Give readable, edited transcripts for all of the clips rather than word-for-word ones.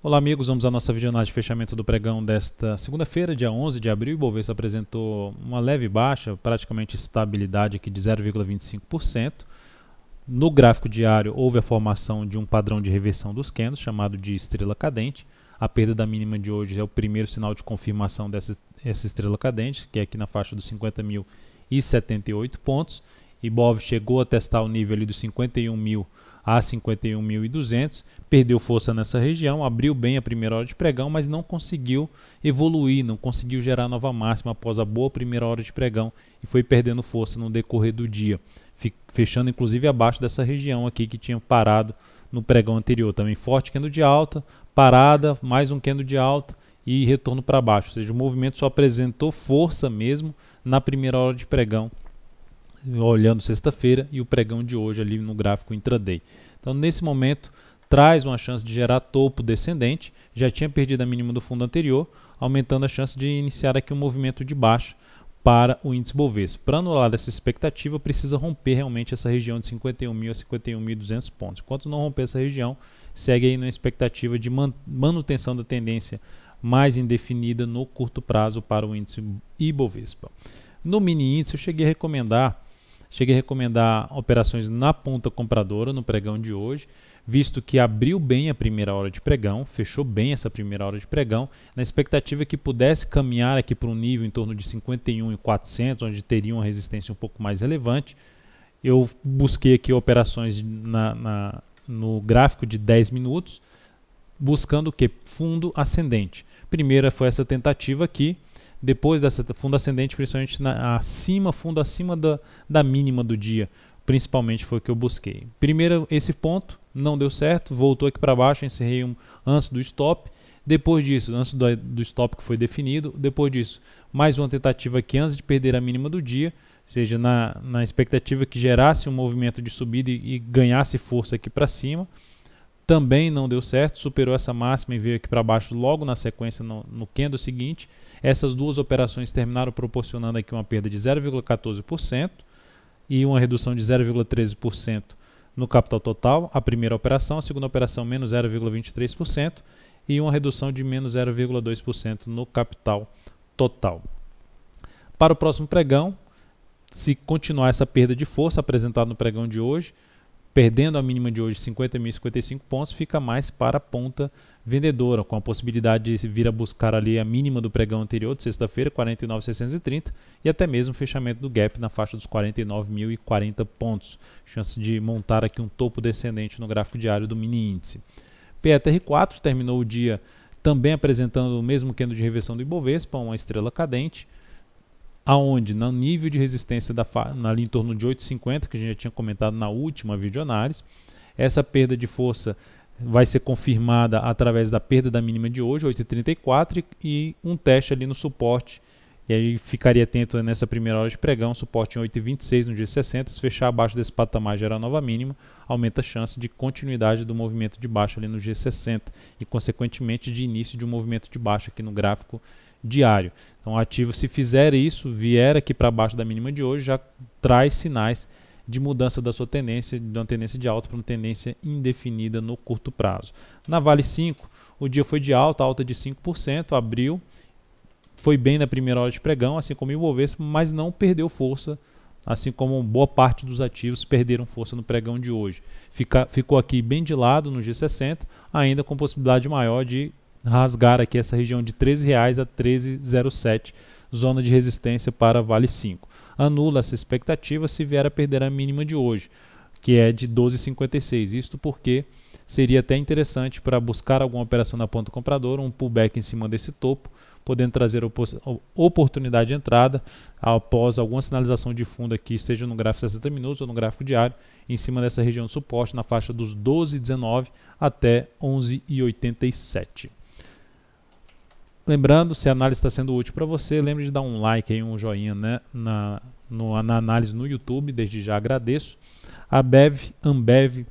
Olá amigos, vamos à nossa videoanálise de fechamento do pregão desta segunda-feira, dia 11 de abril. O Ibovespa apresentou uma leve baixa, praticamente estabilidade aqui de 0,25%. No gráfico diário houve a formação de um padrão de reversão dos candles, chamado de estrela cadente. A perda da mínima de hoje é o primeiro sinal de confirmação dessa estrela cadente, que é aqui na faixa dos 50.078 pontos. Ibov chegou a testar o nível ali dos 51.000 a 51.200, perdeu força nessa região, abriu bem a primeira hora de pregão, mas não conseguiu evoluir, não conseguiu gerar nova máxima após a boa primeira hora de pregão e foi perdendo força no decorrer do dia, fechando inclusive abaixo dessa região aqui que tinha parado no pregão anterior. Também forte candle de alta, parada, mais um candle de alta e retorno para baixo, ou seja, o movimento só apresentou força mesmo na primeira hora de pregão, olhando sexta-feira e o pregão de hoje ali no gráfico intraday. Então nesse momento traz uma chance de gerar topo descendente, já tinha perdido a mínima do fundo anterior, aumentando a chance de iniciar aqui um movimento de baixa para o índice Bovespa. Para anular essa expectativa precisa romper realmente essa região de 51.000 a 51.200 pontos. Enquanto não romper essa região, segue aí na expectativa de manutenção da tendência mais indefinida no curto prazo para o índice Ibovespa. No mini índice eu cheguei a recomendar operações na ponta compradora no pregão de hoje, visto que abriu bem a primeira hora de pregão, fechou bem essa primeira hora de pregão, na expectativa que pudesse caminhar aqui para um nível em torno de 51.400, onde teria uma resistência um pouco mais relevante. Eu busquei aqui operações no gráfico de 10 minutos, buscando o que? Fundo ascendente. Primeira foi essa tentativa aqui. Depois dessa fundo ascendente, principalmente fundo acima da mínima do dia, principalmente foi o que eu busquei. Primeiro esse ponto, não deu certo, voltou aqui para baixo, encerrei antes do stop. Depois disso, antes do stop que foi definido, depois disso, mais uma tentativa aqui antes de perder a mínima do dia, ou seja, na expectativa que gerasse um movimento de subida e ganhasse força aqui para cima. Também não deu certo, superou essa máxima e veio aqui para baixo logo na sequência no candle seguinte. Essas duas operações terminaram proporcionando aqui uma perda de 0,14% e uma redução de 0,13% no capital total. A primeira operação, a segunda operação menos 0,23% e uma redução de menos 0,2% no capital total. Para o próximo pregão, se continuar essa perda de força apresentada no pregão de hoje, perdendo a mínima de hoje 50.055 pontos, fica mais para a ponta vendedora, com a possibilidade de vir a buscar ali a mínima do pregão anterior de sexta-feira, 49.630, e até mesmo fechamento do gap na faixa dos 49.040 pontos. Chance de montar aqui um topo descendente no gráfico diário do mini índice. PETR4 terminou o dia também apresentando o mesmo candle de reversão do Ibovespa, uma estrela cadente, aonde no nível de resistência ali em torno de 8,50, que a gente já tinha comentado na última videoanálise, essa perda de força vai ser confirmada através da perda da mínima de hoje, 8,34, e um teste ali no suporte, e aí ficaria atento nessa primeira hora de pregão, suporte em 8,26 no dia 60, se fechar abaixo desse patamar gerar nova mínima, aumenta a chance de continuidade do movimento de baixa ali no G60 e consequentemente de início de um movimento de baixa aqui no gráfico diário. Então o ativo, se fizer isso, vier aqui para baixo da mínima de hoje, já traz sinais de mudança da sua tendência, de uma tendência de alta para uma tendência indefinida no curto prazo. Na Vale 5, o dia foi de alta de 5%, abriu, foi bem na primeira hora de pregão, assim como o Ibovespa, mas não perdeu força, assim como boa parte dos ativos perderam força no pregão de hoje. Ficou aqui bem de lado no G60, ainda com possibilidade maior de rasgar aqui essa região de R$13 a 13,07, zona de resistência para Vale 5. Anula essa expectativa se vier a perder a mínima de hoje, que é de 12,56. Isto porque seria até interessante para buscar alguma operação na ponta compradora, um pullback em cima desse topo, podendo trazer oportunidade de entrada após alguma sinalização de fundo aqui, seja no gráfico de 60 minutos ou no gráfico diário, em cima dessa região de suporte na faixa dos 12,19 até 11,87. Lembrando, se a análise está sendo útil para você, lembre de dar um like, aí, um joinha, né, na análise no YouTube, desde já agradeço. A Ambev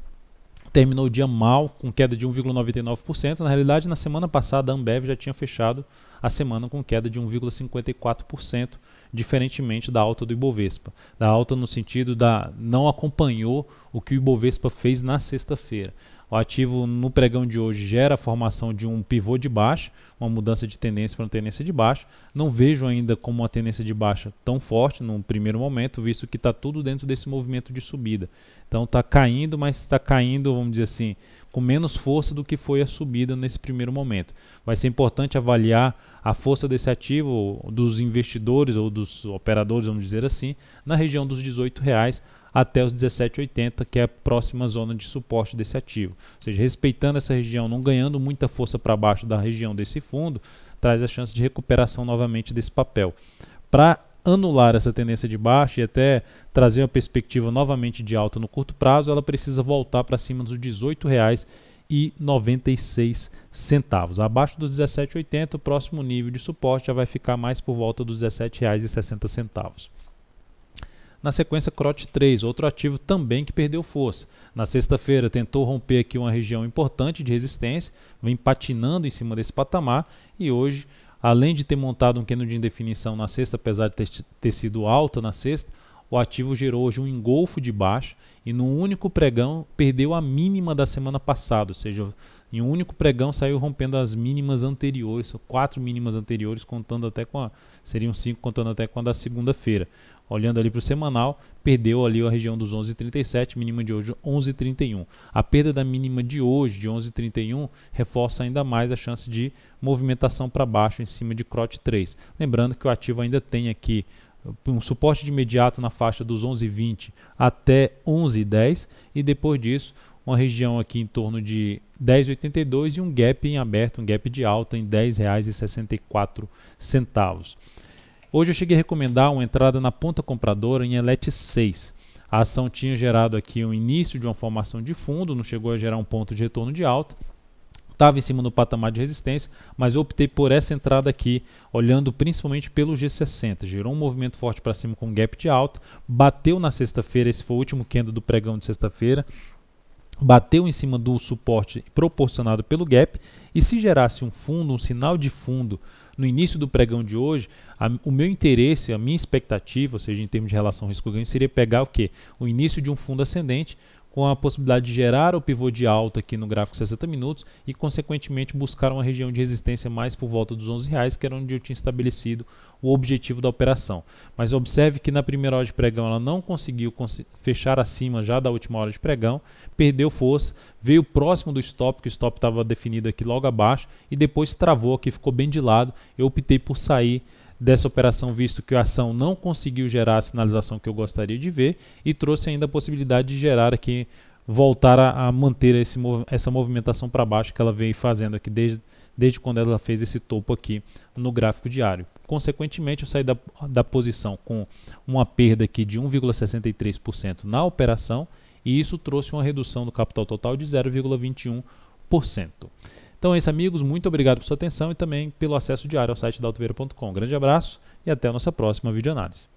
terminou o dia mal, com queda de 1,99%. Na realidade, na semana passada, a Ambev já tinha fechado a semana com queda de 1,54%, diferentemente da alta do Ibovespa. Da alta no sentido da não acompanhou o que o Ibovespa fez na sexta-feira. O ativo no pregão de hoje gera a formação de um pivô de baixa, uma mudança de tendência para uma tendência de baixa. Não vejo ainda como uma tendência de baixa tão forte no primeiro momento, visto que está tudo dentro desse movimento de subida. Então está caindo, mas está caindo, vamos dizer assim, com menos força do que foi a subida nesse primeiro momento. Vai ser importante avaliar a força desse ativo, dos investidores ou dos operadores, vamos dizer assim, na região dos R$18 até os 17,80, que é a próxima zona de suporte desse ativo. Ou seja, respeitando essa região, não ganhando muita força para baixo da região desse fundo, traz a chance de recuperação novamente desse papel. Para anular essa tendência de baixa e até trazer uma perspectiva novamente de alta no curto prazo, ela precisa voltar para cima dos R$18,96. Abaixo dos 17,80, o próximo nível de suporte já vai ficar mais por volta dos R$17,60. Na sequência, CROT 3, outro ativo também que perdeu força. Na sexta-feira tentou romper aqui uma região importante de resistência, vem patinando em cima desse patamar e hoje, além de ter montado um candle de indefinição na sexta, apesar de ter sido alta na sexta, o ativo gerou hoje um engolfo de baixa e no único pregão perdeu a mínima da semana passada, ou seja, em um único pregão saiu rompendo as mínimas anteriores, 4 mínimas anteriores, contando até seriam 5 contando até com a da segunda-feira. Olhando ali para o semanal, perdeu ali a região dos 11,37, mínima de hoje 11,31. A perda da mínima de hoje, de 11,31, reforça ainda mais a chance de movimentação para baixo em cima de CROT 3. Lembrando que o ativo ainda tem aqui um suporte de imediato na faixa dos 11,20 até 11,10 e depois disso uma região aqui em torno de 10,82 e um gap em aberto, um gap de alta em R$10,64. Hoje eu cheguei a recomendar uma entrada na ponta compradora em Elet 6. A ação tinha gerado aqui um início de uma formação de fundo, não chegou a gerar um ponto de retorno de alta. Estava em cima do patamar de resistência, mas eu optei por essa entrada aqui, olhando principalmente pelo G60. Gerou um movimento forte para cima com gap de alta, bateu na sexta-feira, esse foi o último candle do pregão de sexta-feira, bateu em cima do suporte proporcionado pelo gap e se gerasse um fundo, um sinal de fundo no início do pregão de hoje, o meu interesse, a minha expectativa, ou seja, em termos de relação risco-ganho, seria pegar o quê? O início de um fundo ascendente com a possibilidade de gerar o pivô de alta aqui no gráfico 60 minutos e, consequentemente, buscar uma região de resistência mais por volta dos R$11, que era onde eu tinha estabelecido o objetivo da operação. Mas observe que na primeira hora de pregão ela não conseguiu fechar acima já da última hora de pregão, perdeu força, veio próximo do stop, que o stop estava definido aqui logo abaixo, e depois travou aqui, ficou bem de lado. Eu optei por sair dessa operação, visto que a ação não conseguiu gerar a sinalização que eu gostaria de ver e trouxe ainda a possibilidade de gerar aqui, voltar a manter essa movimentação para baixo que ela veio fazendo aqui desde quando ela fez esse topo aqui no gráfico diário. Consequentemente, eu saí da posição com uma perda aqui de 1,63% na operação e isso trouxe uma redução do capital total de 0,21%. Então é isso, amigos, muito obrigado por sua atenção e também pelo acesso diário ao site daltoveira.com. Grande abraço e até a nossa próxima videoanálise.